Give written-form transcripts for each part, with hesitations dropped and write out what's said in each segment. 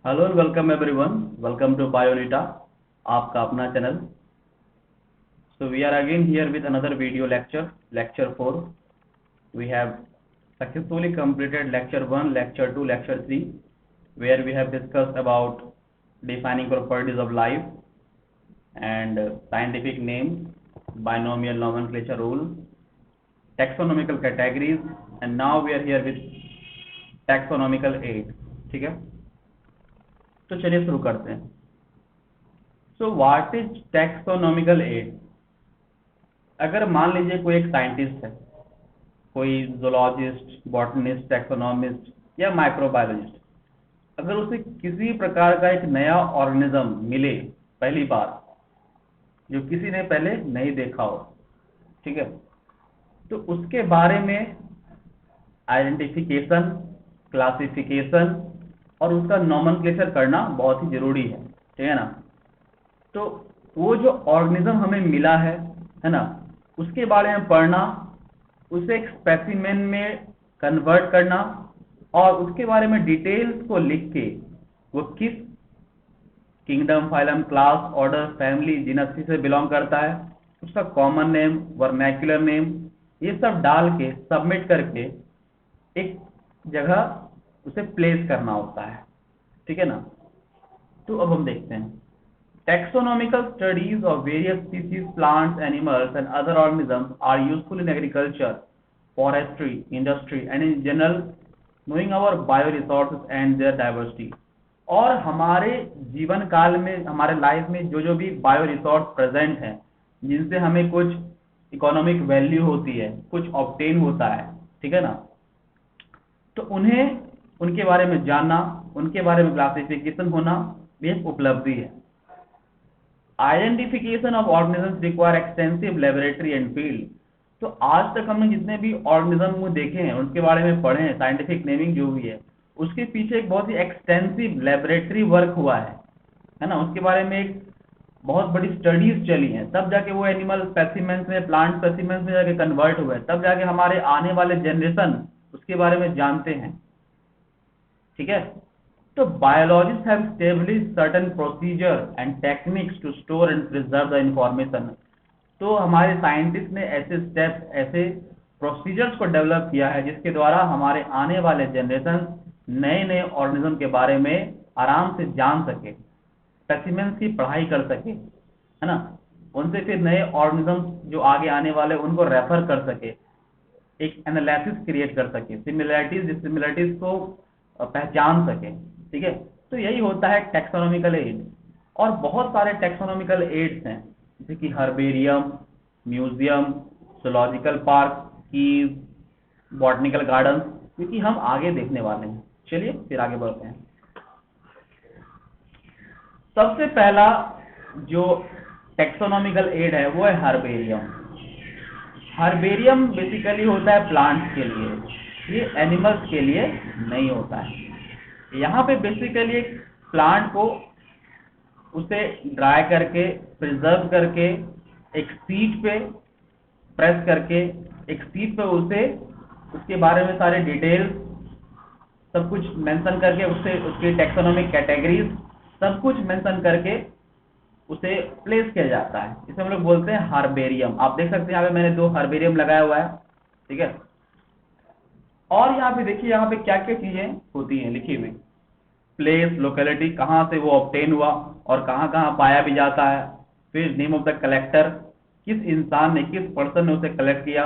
Hello welcome everyone, welcome to Bionita, आपका अपना channel. So we are again here with another video lecture 4. We have successfully completed lecture 1, lecture 2, lecture 3, where we have discussed about defining properties of life and scientific names, binomial nomenclature rule, taxonomical categories, and now we are here with taxonomical aid. ठीक है, तो चलिए शुरू करते हैं। So what is taxonomical aid? अगर मान लीजिए कोई एक साइंटिस्ट है, कोई जोलॉजिस्ट, बॉटनिस्ट, टैक्सोनॉमिस्ट या माइक्रोबायोलॉजिस्ट, अगर उसे किसी प्रकार का एक नया ऑर्गेनिज्म मिले पहली बार, जो किसी ने पहले नहीं देखा हो, ठीक है, तो उसके बारे में आइडेंटिफिकेशन, क्लासिफिकेशन और उसका नॉमेनक्लेचर करना बहुत ही जरूरी है, ठीक है ना। तो वो जो ऑर्गेनिज्म हमें मिला है ना, उसके बारे में पढ़ना, उसे एक स्पेसिमेन में कन्वर्ट करना और उसके बारे में डिटेल्स को लिख के वो किस kingdom, phylum, class, order, family, genus से बिलोंग करता है, उसका कॉमन नेम, वर्नैक्युलर नेम, ये सब डाल के सबमिट करके एक जगह उसे प्लेस करना होता है, ठीक है ना। तो अब हम देखते हैं taxonomical studies of various species, plants, animals and other organisms are useful in agriculture, forestry, industry and in general knowing our bioresources and their diversity. और हमारे जीवन काल में, हमारे लाइफ में जो जो भी बायो रिसोर्स प्रेजेंट हैं, जिनसे हमें कुछ इकोनॉमिक वैल्यू होती है, कुछ ऑब्टेन होता है, ठीक है ना, तो उन्हें, उनके बारे में जानना, उनके बारे में क्लासिफिकेशन होना भी एक उपलब्धि है। Identification of organisms require extensive laboratory and field. तो आज तक हमने जितने भी ऑर्गेनिज्म को देखे हैं, उनके बारे में पढ़े हैं, साइंटिफिक नेमिंग जो भी है, उसके पीछे एक बहुत ही एक्सटेंसिव लेबोरेटरी वर्क हुआ है ना। उसके बारे में एक बहुत बड़ी स्टडीज चली हैं, तब जाके वो एनिमल स्पेसिमेंस में, प्लांट स्पेसिमेंस में जाके कन्वर्ट हुए, तब जाके हमारे आने वाले जनरेशन उसके बारे में जानते हैं, ठीक है। तो biologists have established certain procedure and techniques to store and preserve the information. तो हमारे साइंटिस्ट ने ऐसे स्टेप्स, ऐसे प्रोसीजर्स को डेवलप किया है जिसके द्वारा हमारे आने वाले जनरेशन नए नए ऑर्गेनिज्म के बारे में आराम से जान सके, स्पेसिमेंस की पढ़ाई कर सके, है ना, उनसे फिर नए ऑर्गेनिज्म जो आगे आने वाले उनको रेफर कर सके, एक एनालिसिस क्रिएट कर सके, सिमिलरिटीज डिसिमिलरिटीज को पहचान सके, ठीक है। तो यही होता है टैक्सोनॉमिकल एड। और बहुत सारे टैक्सोनॉमिकल एड्स हैं, जैसे कि herbarium, museum, zoological park, keys, botanical garden, क्योंकि हम आगे देखने वाले हैं। चलिए फिर आगे बढ़ते हैं। सबसे पहला जो टैक्सोनॉमिकल एड है वो है हर्बेरियम। हर्बेरियम बेसिकली होता है प्लांट्स के लिए, ये एनिमल्स के लिए नहीं होता है। यहाँ पे बेसिकली एक प्लांट को उसे ड्राई करके, प्रिजर्व करके, एक सीट पे प्रेस करके, एक सीट पे उसे, उसके बारे में सारे डिटेल्स सब कुछ मेंशन करके, उससे उसकी टैक्सोनॉमिक कैटेगरीज सब कुछ मेंशन करके उसे प्लेस किया जाता है। इसे हम लोग बोलते हैं हर्बेरियम। आप देख सकते हैं यहाँ पे मैंने 2 हर्बेरियम लगाया हुआ है, ठीक है। और यहाँ पे देखिए, यहाँ पे क्या क्या चीजें होती हैं लिखी हुई। प्लेस, लोकेलिटी, कहाँ से वो ऑब्टेन हुआ और कहाँ कहाँ पाया भी जाता है। फिर नेम ऑफ द कलेक्टर, किस इंसान ने, किस पर्सन ने उसे कलेक्ट किया।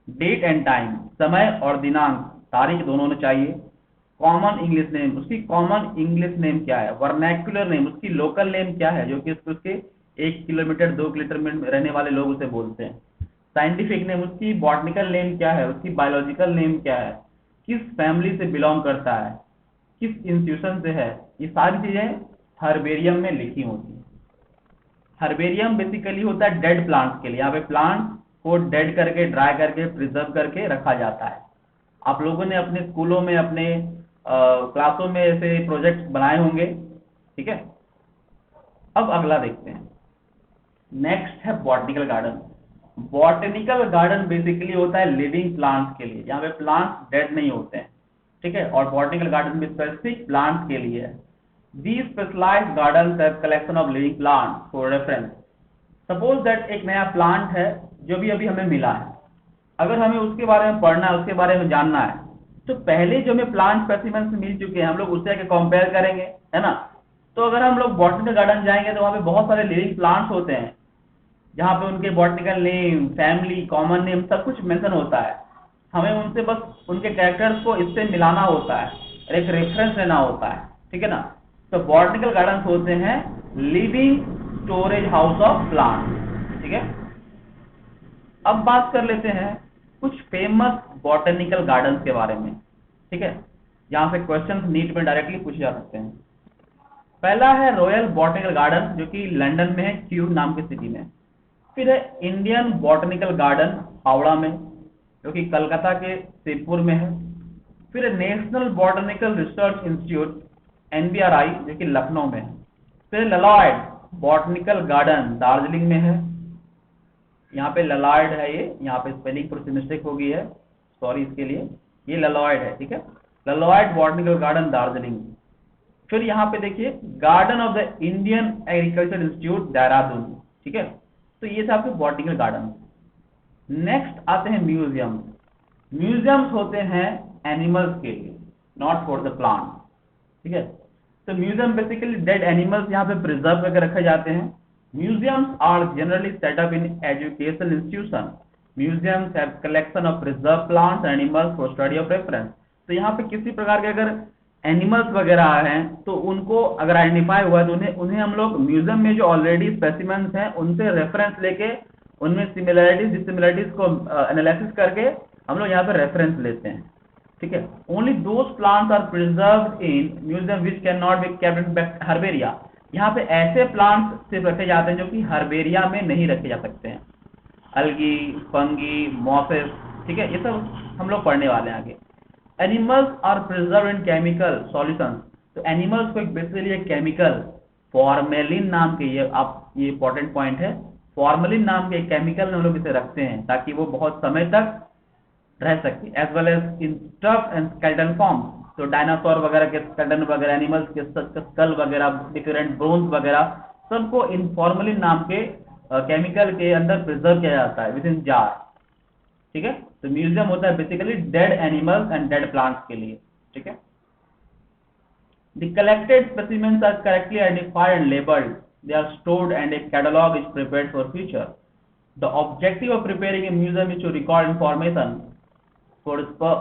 डेट एंड टाइम, समय और दिनांक, तारीख दोनों ने चाहिए। कॉमन इंग्लिश नेम, उसकी कॉमन इंग्लिश नेम क्या है। वर्नैक्युलर नेम, उसकी लोकल नेम क्या है, जो कि उसके 1 किलोमीटर 2 किलोमीटर में रहने वाले लोग उसे बोलते हैं। साइंटिफिक नेम, उसकी बॉटनिकल नेम क्या है, उसकी बायोलॉजिकल नेम क्या है, किस फैमिली से बिलोंग करता है, किस इंस्टीट्यूशन से है, ये सारी चीजें हर्बेरियम में लिखी होती हैं। हर्बेरियम बेसिकली होता है डेड प्लांट्स के लिए। यहाँ पे प्लांट को डेड करके, ड्राई करके, प्रिजर्व करके रखा जाता है। आप लोगों ने अपने स्कूलों में, अपने क्लासों में ऐसे प्रोजेक्ट बनाए होंगे, ठीक है। अब अगला देखते हैं। नेक्स्ट है botanical garden. Botanical garden basically होता है लिविंग प्लांट्स के लिए, यहाँ पे प्लांट्स डेड नहीं होते हैं, ठीक है। और बॉटनिकल गार्डन भी स्पेसिफिक प्लांट्स के लिए है। These specialized gardens have collection of living plants for reference. Suppose that एक नया प्लांट है जो भी अभी हमें मिला है, अगर हमें उसके बारे में पढ़ना है, उसके बारे में जानना है, तो पहले जो हमें प्लांट स्पेसिमेंस मिल चुके हैं हम लोग उससे आके कंपेयर करेंगे, है ना। तो अगर हम लोग बॉटनिकल गार्डन जाएंगे तो वहाँ पे बहुत सारे लिविंग प्लांट्स होते हैं जहाँ पे उनके botanical name, family, common name सब कुछ मेंशन होता है। हमें उनसे बस उनके कैरेक्टर्स को इससे मिलाना होता है, एक रेफरेंस लेना होता है, ठीक है ना। तो बॉटनिकल गार्डन होते हैं living storage house of plant, ठीक है। अब बात कर लेते हैं कुछ फेमस बॉटनिकल गार्डन्स के बारे में, ठीक है, जहाँ से क्वेश्चन नीट में डायरेक्टली पूछे जा सकते हैं। पहला है रॉयल बॉटनिकल गार्डन जो कि लंदन में है, क्यू नाम की सिटी में। फिर है इंडियन बॉटनिकल गार्डन हावड़ा में जो कि कलकत्ता के शिवपुर में है। फिर national botanical research institute NBRI जो कि लखनऊ में है। फिर ललॉयड बॉटनिकल गार्डन दार्जिलिंग में है। यहाँ पे ललॉयड है, ये यहाँ पे स्पेलिंग थोड़ी सी मिस्टेक हो गई है, सॉरी इसके लिए, ये ललॉयड है, ठीक है, ललॉयड बॉटनिकल गार्डन दार्जिलिंग। फिर यहाँ पे देखिए garden of the Indian agriculture institute Dehradun, ठीक है। तो ये था आपके बॉटनिकल गार्डन। नेक्स्ट आते हैं म्यूजियम। म्यूजियम्स होते हैं एनिमल्स के लिए, नॉट फॉर द प्लांट, ठीक है। तो म्यूजियम बेसिकली डेड एनिमल्स यहाँ पे प्रिजर्व करके रखे जाते हैं। Museums are generally set up in educational institution. Museums have collection of preserve plants and animals for study of reference. तो यहाँ पे किसी प्रकार के अगर एनिमल्स वगैरह हैं तो उनको अगर आइडेंटिफाई हुआ तो उन्हें हम लोग म्यूजियम में जो ऑलरेडी स्पेसिमेंस हैं उनसे रेफरेंस लेके उनमें सिमिलरिटीज डिसिमिलरिटीज को एनालिसिस करके हम लोग यहाँ पे रेफरेंस लेते हैं, ठीक है। Only those plants are preserved in museum which can not be kept in herbaria. यहाँ पे ऐसे प्लांट्स सिर्फ रखे जाते हैं जो कि हर्बेरिया में नहीं रखे जा सकते हैं। अलगी, फंगी, मॉसेस, ठीक है, ये सब हम लोग पढ़ने वाले हैं आगे। Animals are preserve in chemical solutions. तो एनिमल्स को एक बेसिकली एक केमिकल फॉर्मेलिन नाम के, ये इंपॉर्टेंट पॉइंट है, फॉर्मेलिन नाम के केमिकल में हम लोग इसे रखते हैं ताकि वो बहुत समय तक रह सके। As well as in stuff and skeleton form. तो डायनासोर वगैरह के स्केलेटन वगैरह, एनिमल्स के स्कल वगैरह, डिफरेंट बोन्स वगैरह सबको इन फॉर्मेलिन नाम के केमिकल के अंदर प्रिजर्व किया जाता है विद इन जार, ठीक है। तो म्यूजियम होता है basically dead animals and dead plants के लिए, ठीक है। The collected specimens are correctly identified and labelled, they are stored and a catalog is prepared for future. The objective of preparing a museum is to record information for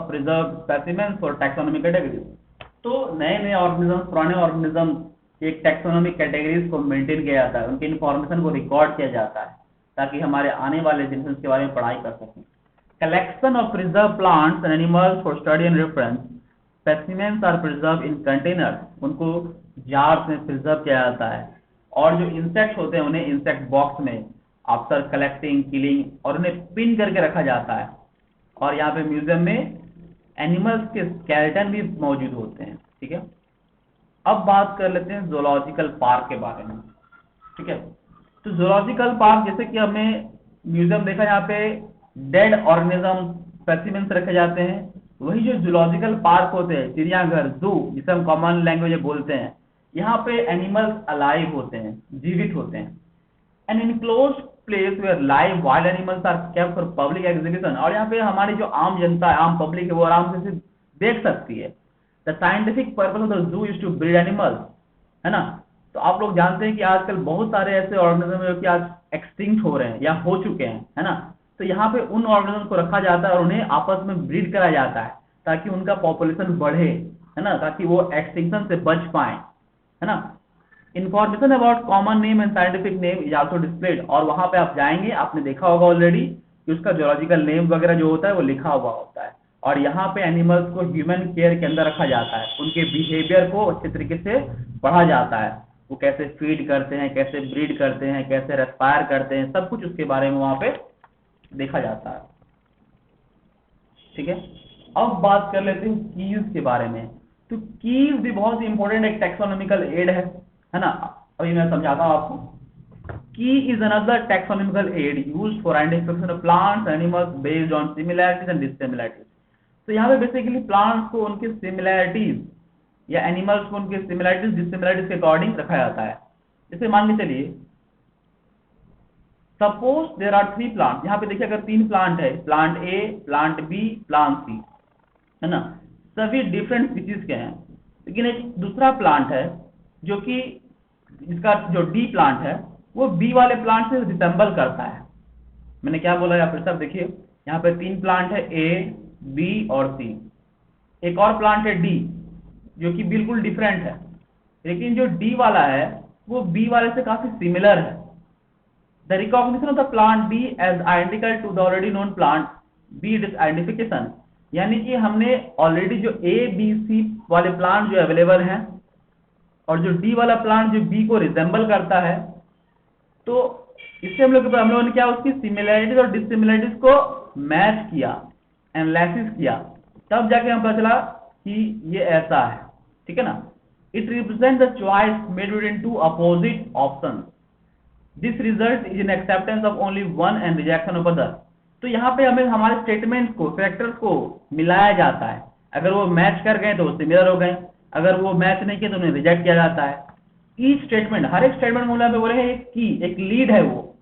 preserved specimens for taxonomic categories. तो नए नए organism, पुराने organism एक taxonomic categories को maintain किया जाता है, उनके इन्फॉर्मेशन को रिकॉर्ड किया जाता है ताकि हमारे आने वाले जनरेशन के बारे में पढ़ाई कर सकें। Collection of preserve plants and animals for study and reference. Specimens are preserve in container, उनको जार्स में प्रिजर्व किया जाता है। और जो इंसेक्ट होते हैं उन्हें इंसेक्ट बॉक्स में आफ्टर कलेक्टिंग, किलिंग, और उन्हें पिन करके रखा जाता है। और यहाँ पे म्यूजियम में एनिमल्स के स्केलेटन भी मौजूद होते हैं, ठीक है। अब बात कर लेते हैं जूलॉजिकल पार्क के बारे में, ठीक है। तो जूलॉजिकल पार्क, जैसे कि हमें म्यूजियम देखा यहाँ पे डेड ऑर्गेनिज्म स्पेसिमेंस रखे जाते हैं, वही जो जूलॉजिकल पार्क होते हैं, चिड़ियाघर, जू जिसे हम कॉमन लैंग्वेज में बोलते हैं, यहाँ पे एनिमल्स अलाइव होते हैं, जीवित होते हैं। An enclosed place where live wild animals are kept for public exhibition. और यहाँ पे हमारी जो आम जनता है, आम पब्लिक है, वो आराम से देख सकती है। The scientific purpose of the zoo is to breed animals, है ना। तो आप लोग जानते हैं कि आजकल बहुत सारे ऐसे ऑर्गेनिज्म जो कि आज एक्सटिंक्ट हो रहे हैं या हो चुके हैं, है ना। तो यहाँ पे उन ऑर्गेनिज्म को रखा जाता है और उन्हें आपस में ब्रीड कराया जाता है ताकि उनका पॉपुलेशन बढ़े, है ना, ताकि वो एक्सटिंक्शन से बच पाए, है ना। Information about common name and scientific name is also displayed. और वहां पे आप जाएंगे, आपने देखा होगा ऑलरेडी कि उसका जोलॉजिकल नेम वगैरह जो होता है वो लिखा हुआ होता है। और यहाँ पे एनिमल्स को ह्यूमन केयर के अंदर रखा जाता है, उनके बिहेवियर को अच्छे तरीके से पढ़ा जाता है, वो कैसे फीड करते हैं, कैसे ब्रीड करते हैं, कैसे रेस्पायर करते हैं, सब कुछ उसके बारे में वहां पे देखा जाता है, ठीक है। अब बात कर लेते हैं कीज के बारे में। तो कीज भी बहुत इंपॉर्टेंट एक टैक्सोनॉमिकल एड है ना। अभी मैं समझाता हूँ आपको। Key is another taxonomical aid used for identification of plants animals based on similarities and dissimilarities. तो यहाँ पे बेसिकली प्लांट्स को उनकी सिमिलैरिटीज या एनिमल्स को उनके सिमिलरिटीज डिसिमिलरिटीज के अकॉर्डिंग रखा जाता है। जैसे मान के चलिए सपोज देयर आर 3 प्लांट, यहाँ पे देखिए अगर 3 प्लांट है, plant A, plant B, plant सी, है ना, सभी डिफरेंट स्पीसीज के हैं, लेकिन एक दूसरा प्लांट है जो कि इसका जो डी प्लांट है वो बी वाले प्लांट से रिसेंबल करता है। मैंने क्या बोला यहाँ पर सब देखिए, यहाँ पे 3 प्लांट है ए, बी और सी, एक और प्लांट है डी जो कि बिल्कुल डिफरेंट है, लेकिन जो डी वाला है वो बी वाले से काफी सिमिलर है। The recognition of the plant be as identical to the already known plant be identification, यानी कि हमने ऑलरेडी जो ए बी सी वाले प्लांट जो अवेलेबल हैं और जो डी वाला प्लांट जो बी को रिजेंबल करता है, तो इससे हम लोगों ने क्या उसकी सिमिलरिटीज और डिसिमिलरिटीज को मैच किया, एनालिसिस किया, तब जाके हमें पता चला कि ये ऐसा है, ठीक है ना। It represent the choice made between 2 opposite options, this result is in acceptance of only one and rejection of other. तो यहाँ पे हमें हमारे स्टेटमेंट्स को, फैक्टर्स को मिलाया जाता है, अगर वो मैच कर गए तो वो सिमिलर हो गए, अगर वो मैच नहीं किए तो उन्हें रिजेक्ट किया जाता है। ईच स्टेटमेंट, हर एक स्टेटमेंट में पे बोलेंगे एक की, एक लीड है वो,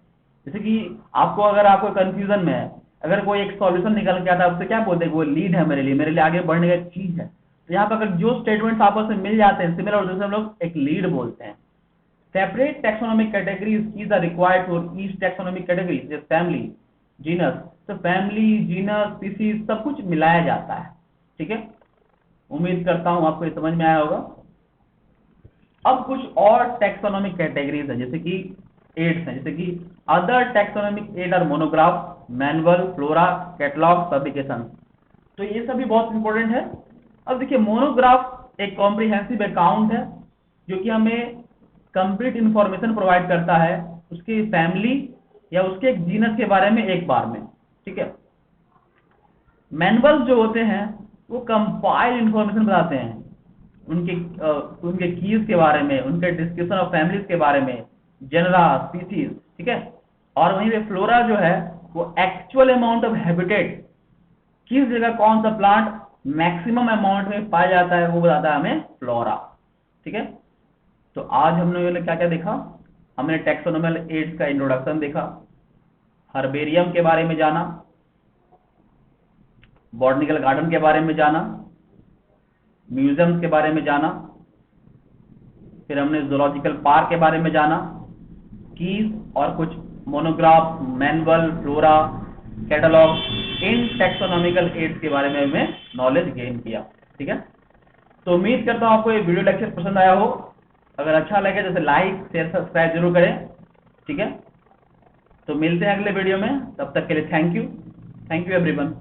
जैसे कि आपको अगर आपको कंफ्यूजन में है, अगर कोई एक सॉल्यूशन निकल के आता है उससे क्या बोलते हैं, वो लीड है मेरे लिए आगे बढ़ने का चीज है। तो यहाँ पर अगर जो स्टेटमेंट्स आपस में मिल जाते हैं सिमिलर, उसे हम लोग एक लीड बोलते हैं। Separate taxonomic categories keys are required for each taxonomic category, जैसे फैमिली, जीनस, तो फैमिली, जीनस, स्पीसीज सब कुछ मिलाया जाता है, ठीक है। उम्मीद करता हूं आपको ये समझ में आया होगा। अब कुछ और टैक्सोनॉमिक कैटेगरीज है, जैसे कि एड्स हैं, जैसे कि other taxonomic aid are monograph, manual, flora, catalogue, publication. तो ये सभी बहुत इंपॉर्टेंट है। अब देखिए मोनोग्राफ एक कॉम्प्रिहेंसिव अकाउंट है जो कि हमें कंप्लीट इंफॉर्मेशन प्रोवाइड करता है उसकी फैमिली या उसके एक जीनस के बारे में एक बार में, ठीक है। मैनुअल जो होते हैं वो कंपाइल इंफॉर्मेशन बताते हैं, उनके कीज के बारे में, उनके डिस्क्रिप्शन ऑफ फैमिलीज के बारे में, जेनरा, स्पीसीज, ठीक है। और वहीं पे फ्लोरा जो है वो एक्चुअल अमाउंट ऑफ हैबिटेट, किस जगह कौन सा प्लांट मैक्सिमम अमाउंट में पाया जाता है वो बताता है हमें फ्लोरा, ठीक है। तो आज हमने क्या क्या देखा, हमने टैक्सोनॉमिकल एड्स का इंट्रोडक्शन देखा, हर्बेरियम के बारे में जाना, बॉटनिकल गार्डन के बारे में जाना, म्यूजियम्स के बारे में जाना, फिर हमने जूलॉजिकल पार्क के बारे में जाना, कीज और कुछ मोनोग्राफ, मैनुअल, फ्लोरा, कैटलॉग, इन टैक्सोनॉमिकल एड्स के बारे में हमें नॉलेज गेन किया, ठीक है। तो उम्मीद करता हूँ आपको ये वीडियो लेक्चर पसंद आया हो। अगर अच्छा लगे तो लाइक शेयर सब्सक्राइब जरूर करें, ठीक है। तो मिलते हैं अगले वीडियो में, तब तक के लिए थैंक यू एवरीवन।